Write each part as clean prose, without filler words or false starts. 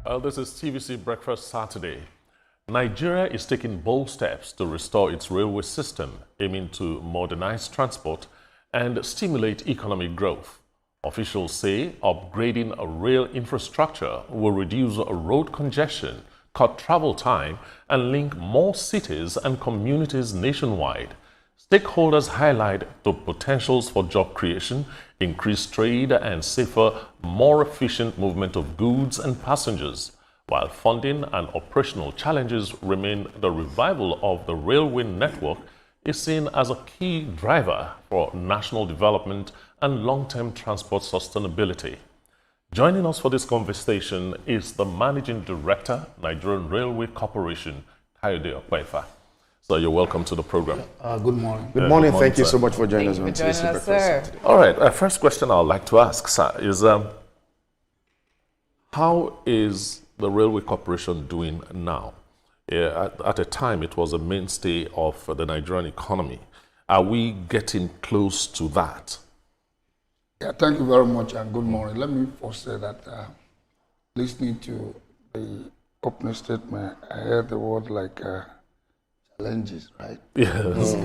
Well, this is TVC Breakfast Saturday. Nigeria is taking bold steps to restore its railway system, aiming to modernize transport and stimulate economic growth. Officials say upgrading a rail infrastructure will reduce road congestion, cut travel time, and link more cities and communities nationwide. Stakeholders highlight the potentials for job creation, increased trade, and safer, more efficient movement of goods and passengers. While funding and operational challenges remain, the revival of the railway network is seen as a key driver for national development and long-term transport sustainability. Joining us for this conversation is the Managing Director, Nigerian Railway Corporation, Kayode Opeifa. So you're welcome to the program. Good morning. Good morning. Thank you so much for joining us on today's Breakfast Saturday. All right. First question I'd like to ask, sir, is how is the Railway Corporation doing now? At a time, it was a mainstay of the Nigerian economy. Are we getting close to that? Yeah, thank you very much and good morning. Let me first say that listening to the opening statement, I heard the word like challenges, right? Yes.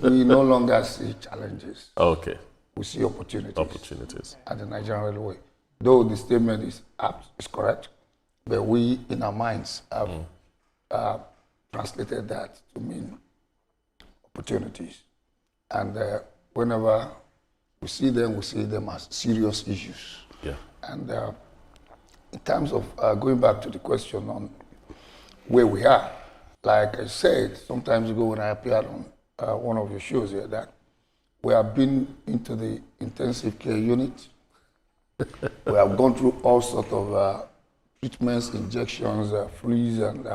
We no longer see challenges. Okay. We see opportunities. Opportunities. At the Nigerian Railway. Though the statement is apt, is correct, but we in our minds have translated that to mean opportunities. And whenever we see them as serious issues. Yeah. And in terms of going back to the question on where we are, like I said sometimes ago when I appeared on one of your shows here, that we have been into the intensive care unit. We have gone through all sorts of treatments, injections, freeze, and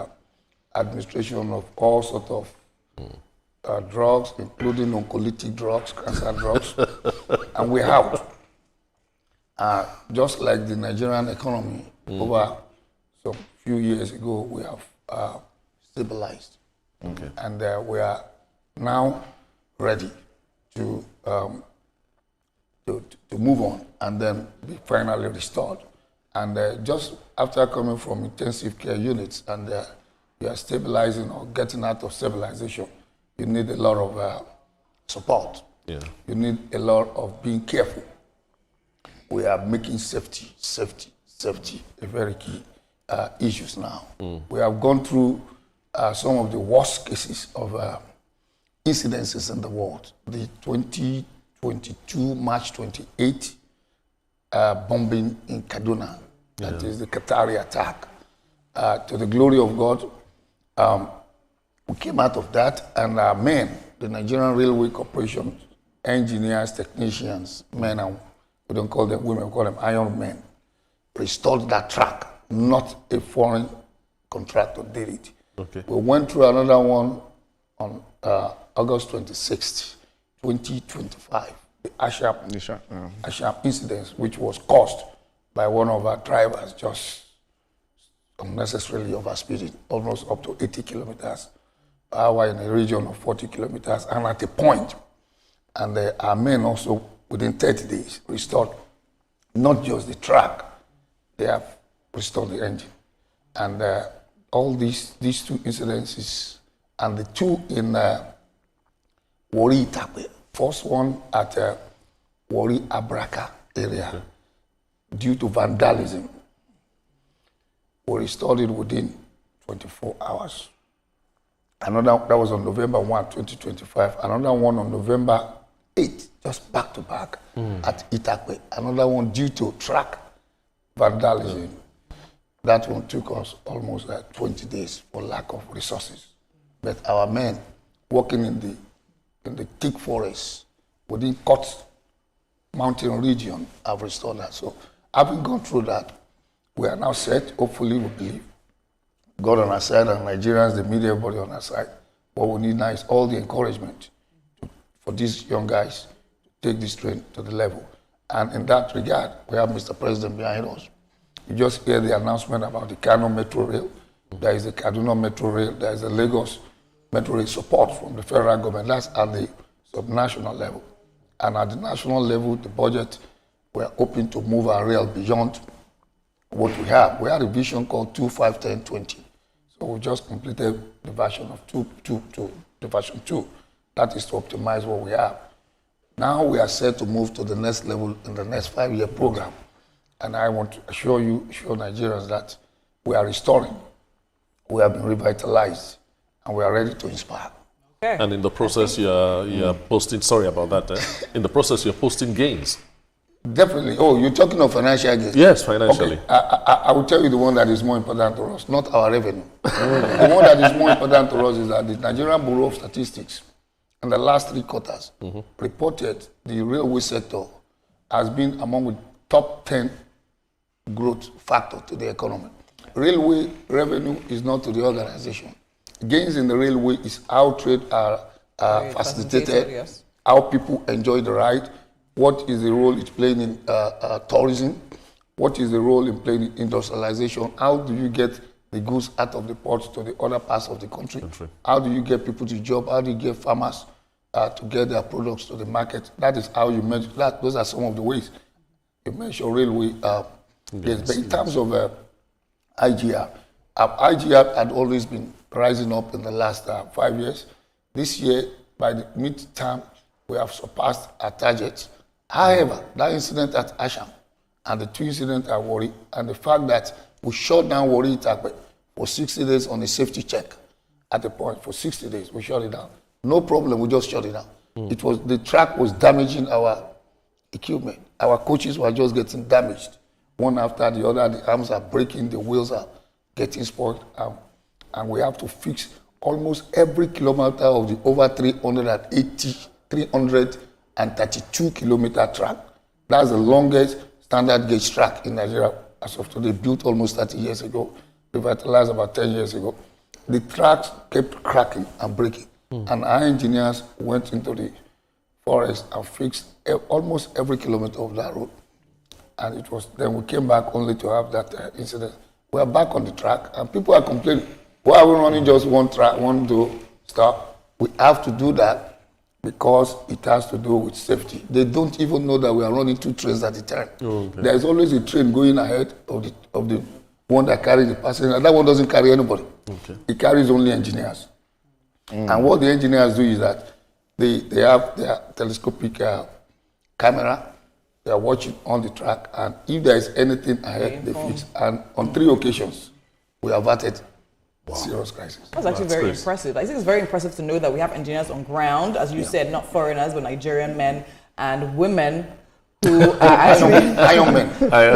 administration of all sorts of drugs, including oncolytic drugs, cancer drugs, and we're out. Just like the Nigerian economy, over some few years ago, we have stabilized. Okay. And we are now ready to move on and then be finally restored. And just after coming from intensive care units and you are stabilizing or getting out of stabilization, you need a lot of support. Yeah. You need a lot of being careful. We are making safety a very key issues now. We have gone through some of the worst cases of incidences in the world. The 2022 March 28 bombing in Kaduna, that is the Qatari attack. To the glory of God, we came out of that, and our men, the Nigerian Railway Corporation, engineers, technicians, men, and we don't call them women, we call them iron men, restored that track. Not a foreign contractor did it. Okay. We went through another one on August 26th, 2025, the Ashap incident, which was caused by one of our drivers just unnecessarily overspeeding, almost up to 80 kilometers per hour in a region of 40 kilometers, and at a point, and our men also, within 30 days, restored not just the track, they have restored the engine. And all these two incidences, and the two in Warri Itakwe, first one at Warri Abraka area, due to vandalism, we restored it within 24 hours. Another, that was on November 1, 2025. Another one on November 8, just back to back at Itakwe. Another one due to track vandalism. That one took us almost 20 days for lack of resources. But our men working in the thick forest within Kot mountain region have restored that. So having gone through that, we are now set. Hopefully, we believe God on our side and Nigerians, the media body on our side. What we need now is all the encouragement for these young guys to take this train to the level. And in that regard, we have Mr. President behind us. You just hear the announcement about the Kano Metro Rail. There is the Kaduna Metro Rail. There is the Lagos Metro Rail support from the federal government. That's at the subnational level. And at the national level, the budget, we're hoping to move our rail beyond what we have. We had a vision called 2, 5, 10, 20. So we just completed the version of the version 2. That is to optimize what we have. Now we are set to move to the next level in the next 5-year program. And I want to assure Nigerians that we are restoring, we have been revitalized, and we are ready to inspire. Okay. And in the process, you're posting, sorry about that, in the process, you're posting gains. Definitely. Oh, you're talking of financial gains? Yes, financially. Okay. I will tell you the one that is more important to us, not our revenue. The one that is more important to us is that the Nigerian Bureau of Statistics in the last 3 quarters reported the railway sector has been among the top 10 growth factor to the economy. Railway revenue is not to the organization. Gains in the railway is how trade are facilitated, yes. How people enjoy the ride, what is the role it's playing in tourism, what is the role in playing in industrialization, how do you get the goods out of the ports to the other parts of the country, how do you get people to job, how do you get farmers to get their products to the market. That is how you measure that. Those are some of the ways you measure railway. Yes. But in terms of IGR, IGR had always been rising up in the last 5 years. This year, by the mid-term, we have surpassed our targets. However, that incident at Asham and the 2 incidents at Warri, and the fact that we shut down Warri Itakpe for 60 days on a safety check at the point, for 60 days, we shut it down. No problem, we just shut it down. It was, the track was damaging our equipment. Our coaches were just getting damaged. One after the other, the arms are breaking, the wheels are getting spoiled, and we have to fix almost every kilometer of the over 332 kilometer track. That's the longest standard gauge track in Nigeria as of today, built almost 30 years ago, revitalized about 10 years ago. The tracks kept cracking and breaking, and our engineers went into the forest and fixed almost every kilometer of that road. And it was, then we came back only to have that incident. We are back on the track, and people are complaining, why are we running just one track, one door stop? We have to do that because it has to do with safety. They don't even know that we are running 2 trains at a time. Okay. There is always a train going ahead of the one that carries the passenger, and that one doesn't carry anybody. Okay. It carries only engineers. And what the engineers do is that they have their telescopic camera. They are watching on the track, and if there is anything ahead, they fix. And on 3 occasions, we averted serious crisis. That's actually very impressive. I think it's very impressive to know that we have engineers on ground, as you said, not foreigners, but Nigerian men and women who are actually Iron men.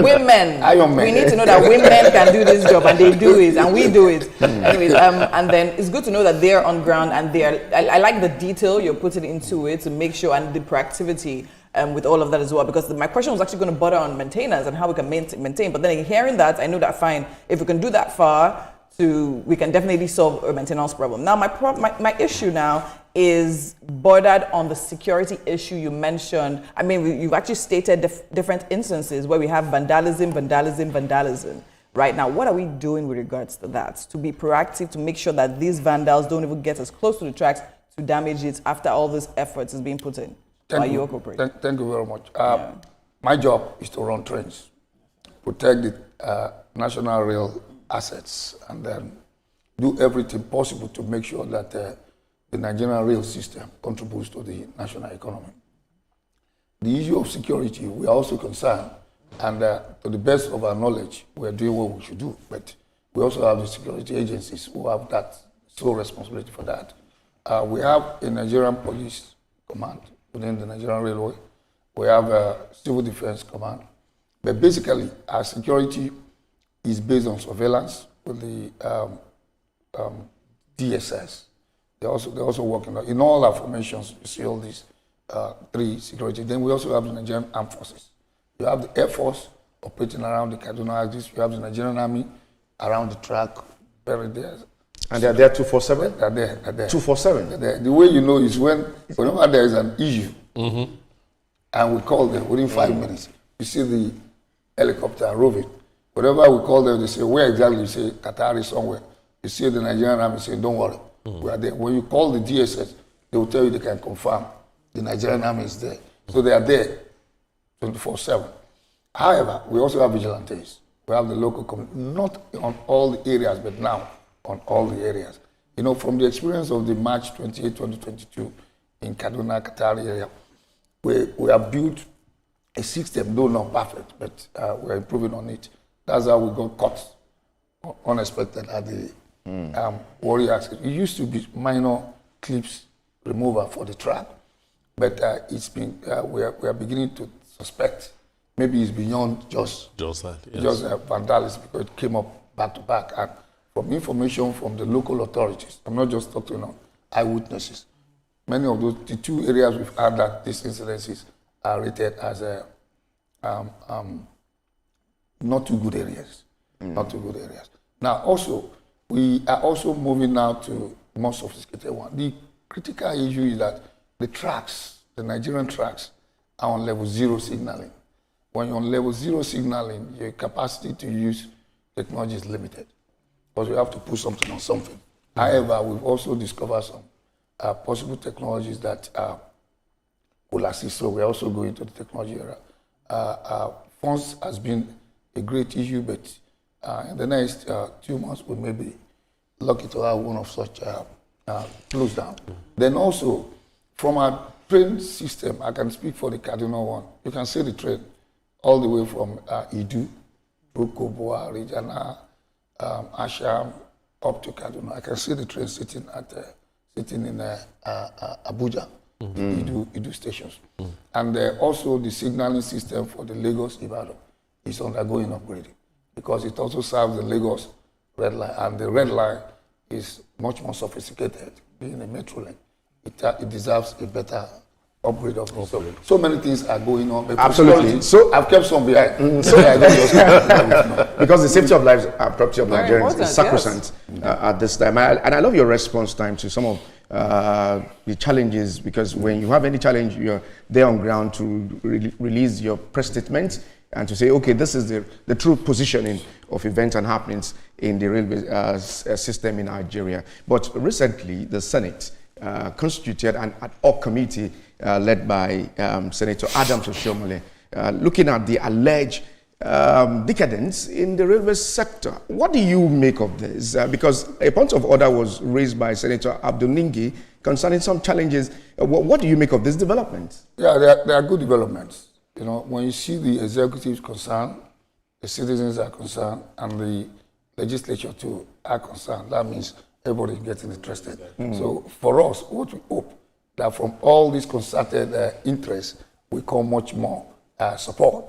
Women. Iron men. We need to know that women can do this job, and they do it, and we do it. Anyways, and then it's good to know that they're on ground, and I like the detail you're putting into it to make sure, and the proactivity with all of that as well, because my question was actually going to butter on maintenance and how we can maintain. But then hearing that, I know that fine, if we can do that far, we can definitely solve a maintenance problem. Now, my issue now is bordered on the security issue you mentioned. I mean, you've actually stated different instances where we have vandalism. Right now, what are we doing with regards to that? To be proactive, to make sure that these vandals don't even get as close to the tracks to damage it after all this efforts is being put in. Thank you very much. My job is to run trains, protect the national rail assets, and then do everything possible to make sure that the Nigerian rail system contributes to the national economy. The issue of security, we are also concerned, and to the best of our knowledge, we are doing what we should do, but we also have the security agencies who have that sole responsibility for that. We have a Nigerian police command within the Nigerian Railway. We have a civil defense command. But basically, our security is based on surveillance with the DSS. They're also working on, in all our formations, you see all these 3 security. Then we also have the Nigerian Armed Forces. You have the Air Force operating around the Kaduna axis. You have the Nigerian Army around the track, buried there. And they're there 247? They're there. 247? The way you know is whenever there is an issue, and we call them within 5 minutes, you see the helicopter roving. Whenever we call them, they say, where exactly? You say, Qatar somewhere. You see the Nigerian Army say, don't worry, we are there. When you call the DSS, they will tell you they can confirm the Nigerian Army is there. So they are there 24/7. However, we also have vigilantes. We have the local community, not on all the areas, but now on all the areas. You know, from the experience of the March 28, 2022 in Kaduna, Qatar area, we have built a system, though not perfect, but we're improving on it. That's how we got caught unexpected at the Warrior accident. It used to be minor clips removal for the track, but it's been, we are beginning to suspect maybe it's beyond just that, yes. just vandalism, because it came up back to back. And from information from the local authorities, I'm not just talking on eyewitnesses, many of those, the two areas we've had that these incidences are rated as not too good areas. Not too good areas. Now, also, we are also moving now to more sophisticated one. The critical issue is that the tracks, the Nigerian tracks, are on level 0 signaling. When you're on level 0 signaling, your capacity to use technology is limited, because you have to put something on something. However, we've also discovered some possible technologies that will assist. So we're also going to the technology era. Funds has been a great issue, but in the next 2 months, we may be lucky to have one of such closed down. Then also, from our train system, I can speak for the Kaduna one. You can see the train all the way from Idu, through Koboa, Regina, Asham, up to Kaduna. I can see the train sitting in Abuja, the Idu stations. And also the signaling system for the Lagos Ibadan is undergoing upgrading, because it also serves the Lagos red line, and the red line is much more sophisticated, being a metro link. It deserves a better upgrade of it. So many things are going on. But absolutely. So I've kept some behind. Because the safety of lives, property of Nigerians is sacrosanct at this time. And I love your response time to some of the challenges, because when you have any challenge, you're there on ground to release your press statement and to say, okay, this is the true positioning of events and happenings in the railway system in Nigeria. But recently, the Senate constituted an ad hoc committee led by Senator Adams Oshiomhole, looking at the alleged decadence in the railway sector. What do you make of this? Because a point of order was raised by Senator Abdul Ningi concerning some challenges. What do you make of this development? Yeah, there are good developments. You know, when you see the executives concerned, the citizens are concerned, and the legislature too are concerned, that means everybody is getting interested. So for us, what we hope that from all these concerted interests will come much more support.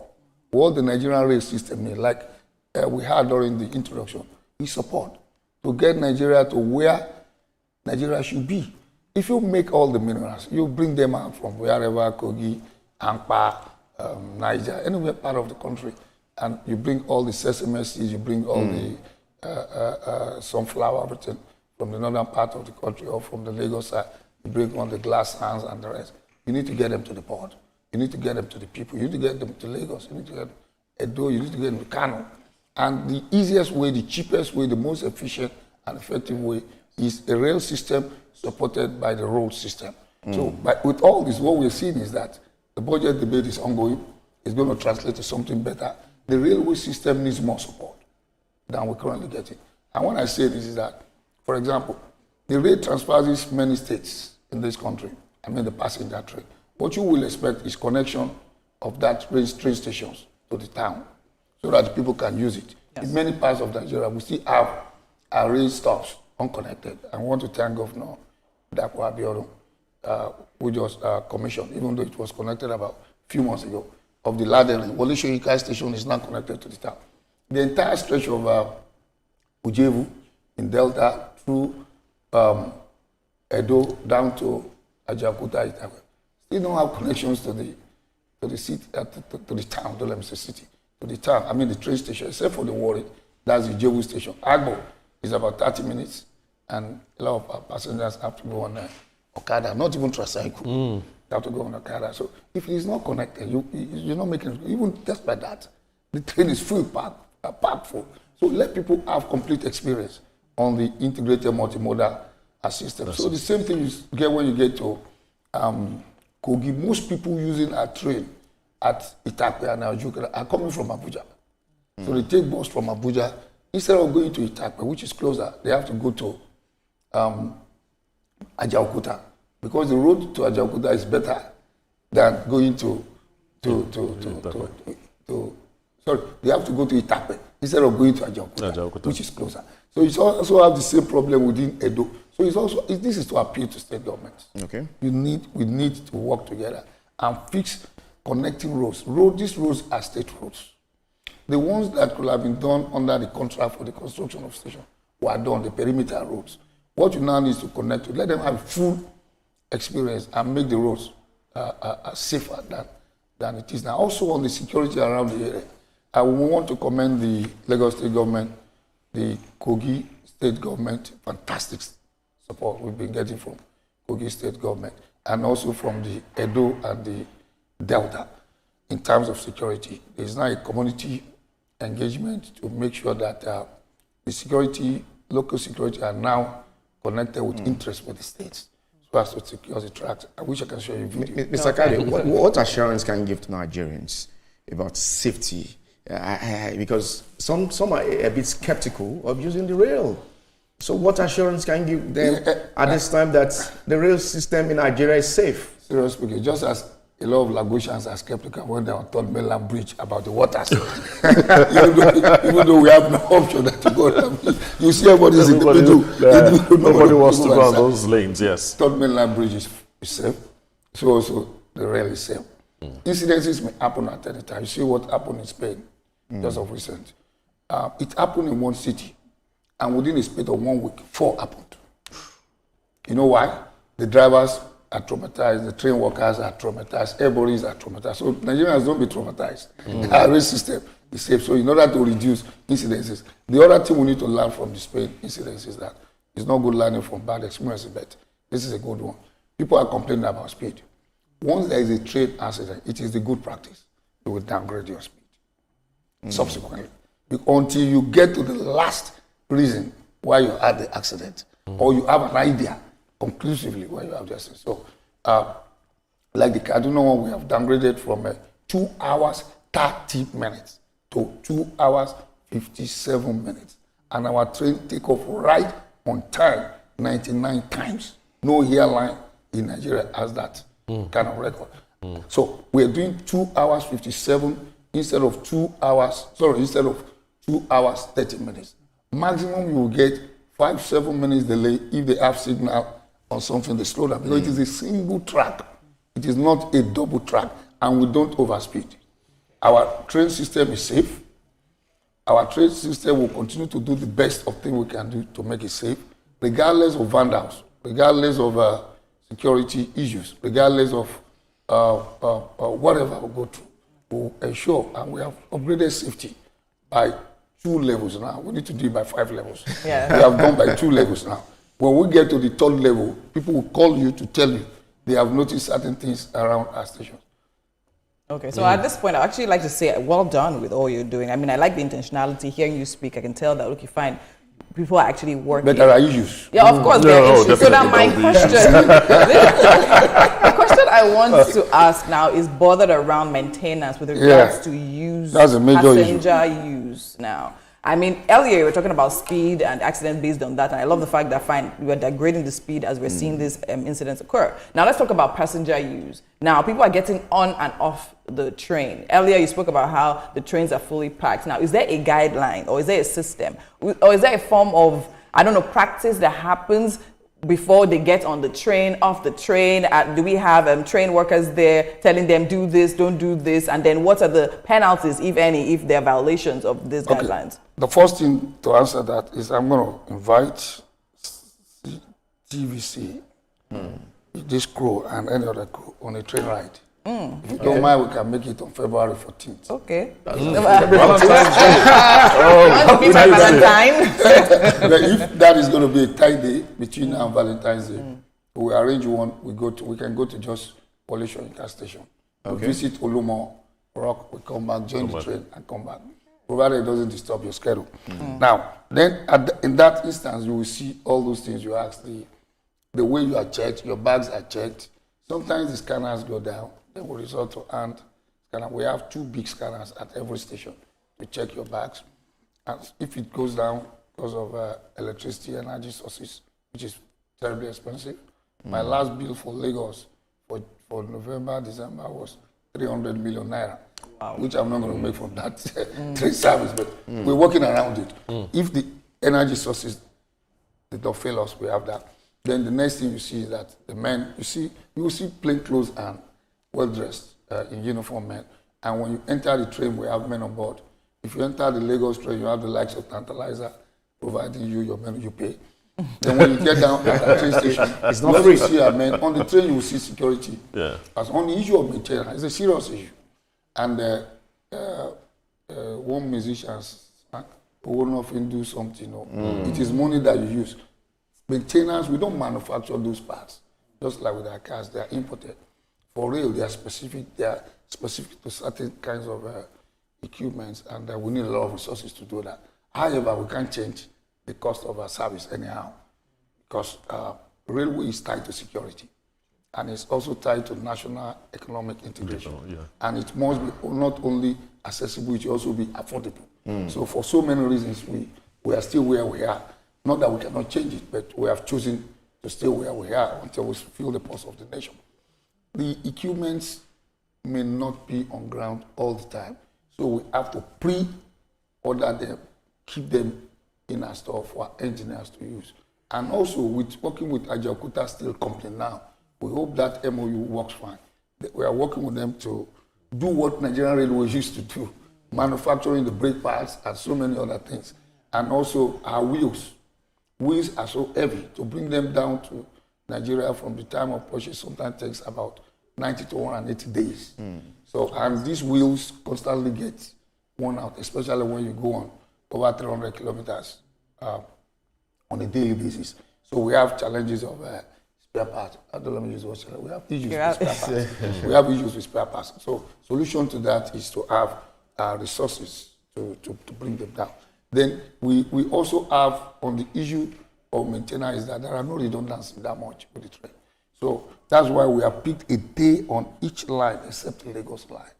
What the Nigerian rail system is, like we had during the introduction, is support to get Nigeria to where Nigeria should be. If you make all the minerals, you bring them out from wherever, Kogi, Ankpa, Niger, anywhere part of the country, and you bring all the sesame seeds, you bring all the sunflower, everything from the northern part of the country or from the Lagos side, you bring on the glass hands and the rest. You need to get them to the port. You need to get them to the people. You need to get them to Lagos. You need to get them to Edo. You need to get them to Kano. And the easiest way, the cheapest way, the most efficient and effective way is a rail system supported by the road system. So with all this, what we're seeing is that the budget debate is ongoing. It's going to translate to something better. The railway system needs more support than we're currently getting. And when I say this is that, for example, the rail transverses many states in this country. I mean the passenger train. What you will expect is connection of that train stations to the town so that the people can use it. Yes. In many parts of Nigeria, we still have our rail stops unconnected. I want to thank Governor Dapo Abiodun, who just commissioned, even though it was connected about a few months ago, of the Ladden. Wole Soyinka station is not connected to the town. The entire stretch of Ujevu in Delta through Edo down to Ajaokuta, Italy, still don't have connections to the city, to the town. Don't let me say city, to the town. I mean the train station, except for the Warri, that's the Ujevu station. Agbo is about 30 minutes, and a lot of passengers have to go on Okada, not even tricycle. They have to go on Okada. So if it is not connected, you're not making, even just by that, the train is full, packed full. So let people have complete experience on the integrated multimodal system. So the same thing you get when you get to Kogi. Most people using a train at Itakwe and Ajuka are coming from Abuja. So they take bus from Abuja. Instead of going to Itakpe, which is closer, they have to go to Ajaokuta, because the road to Ajaokuta is better than going sorry, they have to go to Itakpe instead of going to Ajaokuta, which is closer. So it's also have the same problem within Edo. So it's also this is to appeal to state governments. Okay. We need to work together and fix connecting roads. These roads are state roads. The ones that could have been done under the contract for the construction of station were done, the perimeter roads. What you now need is to connect to, let them have full experience and make the roads safer than it is now. Also on the security around the area, I want to commend the Lagos State government, the Kogi State government, fantastic support we've been getting from Kogi State government, and also from the Edo and the Delta in terms of security. There's now a community engagement to make sure that the local security are now connected with interest with the states so as to secure the tracks. I wish I can show you a video. Mr. Kayode, what assurance can you give to Nigerians about safety? Because some are a bit skeptical of using the rail. So what assurance can you give them at this time that the rail system in Nigeria is safe? Seriously speaking, just as a lot of Lagosians are skeptical when they are on Third Mainland Bridge about the water. even though we have no option to go down. You see everybody's in the middle. Nobody wants to go on those lanes, yes. Third Mainland Bridge is safe. So also the rail is safe. Incidences may happen at any time. You see what happened in Spain just of recent. It happened in one city, and within a space of 1 week, 4 happened. You know why? The drivers are traumatized, the train workers are traumatized, everybody are traumatized. So Nigerians don't be traumatized. Our rail system is safe. So in order to reduce incidences, the other thing we need to learn from the Spain incidents is that it's not good learning from bad experiences, but this is a good one. People are complaining about speed. Once there is a train accident, it is the good practice. You will downgrade your speed subsequently, until you get to the last reason why you had the accident, or you have an idea conclusively why you have the accident. So, like the Kaduna one, we have downgraded from 2 hours 30 minutes to 2 hours 57 minutes, and our train take off right on time 99 times. No airline in Nigeria has that kind of record. So we're doing 2 hours 57 instead of 2 hours 30 minutes. Maximum you will get 5-7 minutes delay if they have signal or something, they slow down, because it is a single track. It is not a double track, and we don't overspeed. Our train system is safe. Our train system will continue to do the best of things we can do to make it safe, regardless of vandals, regardless of security issues, regardless of whatever we go through. We'll ensure, and we have upgraded safety by 2 levels now. We need to do it by 5 levels. Yeah. We have done by 2 levels now. When we get to the 3rd level, people will call you to tell you they have noticed certain things around our stations. Okay, so at this point, I'd actually like to say well done with all you're doing. I mean, I like the intentionality. Hearing you speak, I can tell that, okay, fine, people are actually working. But there are issues. Yeah, of course, there are issues. So now my question, the question I want to ask now is bothered around maintenance with regards to That's a major passenger use now. I mean, earlier you were talking about speed and accidents based on that, and I love the fact that, fine, we're degrading the speed as we're seeing these incidents occur. Now let's talk about passenger use. Now, people are getting on and off the train. Earlier you spoke about how the trains are fully packed. Now, is there a guideline, or is there a system, or is there a form of, I don't know, practice that happens before they get on the train, off the train? Do we have train workers there telling them, do this, don't do this? And then what are the penalties, if any, if there are violations of these guidelines? The first thing to answer that is I'm going to invite TVC, this crew and any other crew on a train ride. If you don't mind, we can make it on February 14th. Okay. Valentine's Valentine. If that is going to be a tight day between now and Valentine's Day, we arrange one. We can go to just Polish gas station. We visit Olumo, Rock. We come back, join the train, and come back, provided it doesn't disturb your schedule. Now, then in that instance, you will see all those things you asked. The way you are checked, your bags are checked. Sometimes the scanners go down. They will resort to hand scanner. We have 2 big scanners at every station. to check your bags. And if it goes down because of electricity, energy sources, which is terribly expensive. My last bill for Lagos for November, December was 300 million naira, which I'm not going to make from that train service, but we're working around it. If the energy sources did not fail us, we have that. Then the next thing you see is that the men, you will see plain clothes and well-dressed in uniform men. And when you enter the train, we have men on board. If you enter the Lagos train, you have the likes of Tantalizer providing you your menu, you pay. Then when you get down at the train station, it's not free. You see a man. On the train, you will see security. Yeah. As on the issue of maintenance, it's a serious issue. And one musician will often do something. It is money that you use. Maintenance, we don't manufacture those parts. Just like with our cars, they are imported. For real, they are specific. They are specific to certain kinds of equipment, and we need a lot of resources to do that. However, we can't change the cost of our service anyhow, because railway is tied to security, and it's also tied to national economic integration. And it must be not only accessible, it should also be affordable. So for so many reasons, we are still where we are. Not that we cannot change it, but we have chosen to stay where we are until we feel the pulse of the nation. The equipments may not be on ground all the time, so we have to pre-order them, keep them in our store for our engineers to use. And also, with working with Ajaokuta Steel Company now, we hope that MOU works fine. We are working with them to do what Nigerian Railways used to do, manufacturing the brake pads and so many other things. And also our wheels. Wheels are so heavy, to bring them down to Nigeria from the time of purchase sometimes takes about 90 to 180 days. So, and these wheels constantly get worn out, especially when you go on over 300 kilometers on a daily basis. So we have challenges of spare parts. I don't know use what we have issues with spare parts. We have issues with spare parts. So solution to that is to have resources to bring them down. Then we also have on the issue of maintenance is that there are no redundancy that much with the train. So that's why we have picked a day on each line except the Lagos line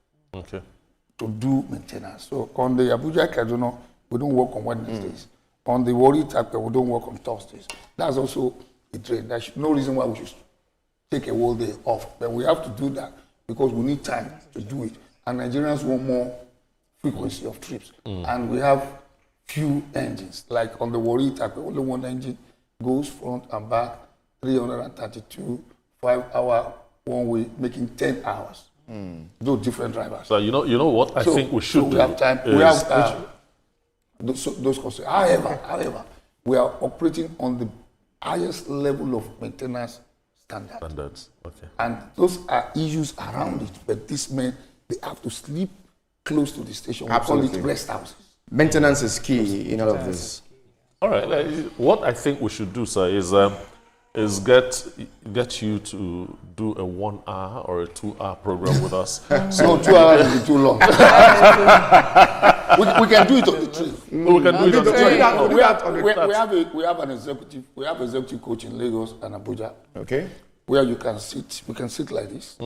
to do maintenance. So on the Abuja Kaduna, we don't work on Wednesdays. On the Warri Takpe, we don't work on Thursdays. That's also a train. There's no reason why we should take a whole day off. But we have to do that because we need time to do it. And Nigerians want more frequency of trips. And we have few engines. Like on the Warri Takpe, only one engine goes front and back, 332, 5-hour one way, making 10 hours. Those different drivers. So you know what I think we should do. We have time. We have those costs. However, we are operating on the highest level of maintenance standards. Okay. And those are issues around it. But these men, they have to sleep close to the station. Absolutely. We call it rest houses. Maintenance is key in all of this. All right. What I think we should do, sir, is get you to do a 1 hour or a 2 hour program with us. So 2 hours will be too long. we can do it on the train. We can do it on the train. We have an executive coach in Lagos and Abuja. Okay. Where you can sit. We can sit like this.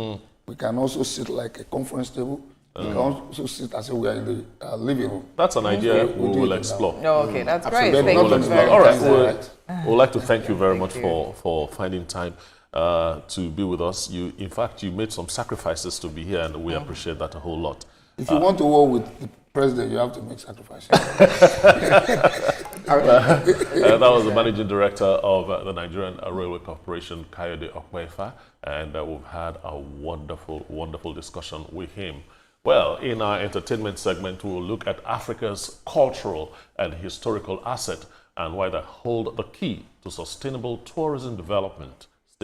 We can also sit like a conference table. We can also sit as if we are in the living room. That's an idea we will explore. Oh, okay, that's great. Absolutely. Thank you very All much. right, we'd like to thank you very much for finding time to be with us. In fact, you made some sacrifices to be here, and we appreciate that a whole lot. If you want to work with the president, you have to make sacrifices. That was the managing director of the Nigerian Railway Corporation, Kayode Opeifa, and we've had a wonderful, wonderful discussion with him. Well, in our entertainment segment, we will look at Africa's cultural and historical asset and why they hold the key to sustainable tourism development.